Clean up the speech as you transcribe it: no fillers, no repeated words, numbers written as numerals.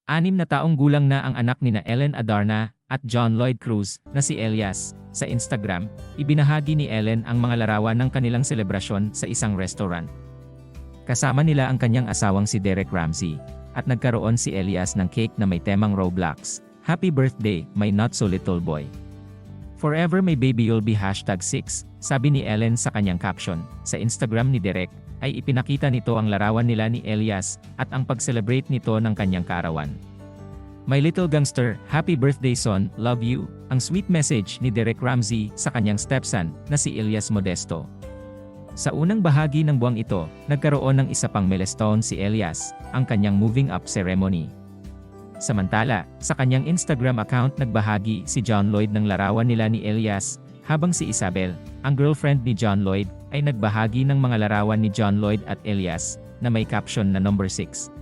6 na taong gulang na ang anak nina Ellen Adarna at John Lloyd Cruz na si Elias. Sa Instagram, ibinahagi ni Ellen ang mga larawan ng kanilang selebrasyon sa isang restaurant. Kasama nila ang kanyang asawang si Derek Ramsey, at nagkaroon si Elias ng cake na may temang Roblox. Happy birthday, my not so little boy. Forever my baby you'll be #6, sabi ni Ellen sa kanyang caption. Sa Instagram ni Derek, ay ipinakita nito ang larawan nila ni Elias at ang pag-celebrate nito ng kanyang kaarawan. My little gangster, happy birthday son, love you, ang sweet message ni Derek Ramsey sa kanyang stepson na si Elias Modesto. Sa unang bahagi ng buwang ito, nagkaroon ng isa pang milestone si Elias, ang kanyang moving up ceremony. Samantala, sa kanyang Instagram account nagbahagi si John Lloyd ng larawan nila ni Elias, habang si Isabel, ang girlfriend ni John Lloyd, ay nagbahagi ng mga larawan ni John Lloyd at Elias, na may caption na number 6.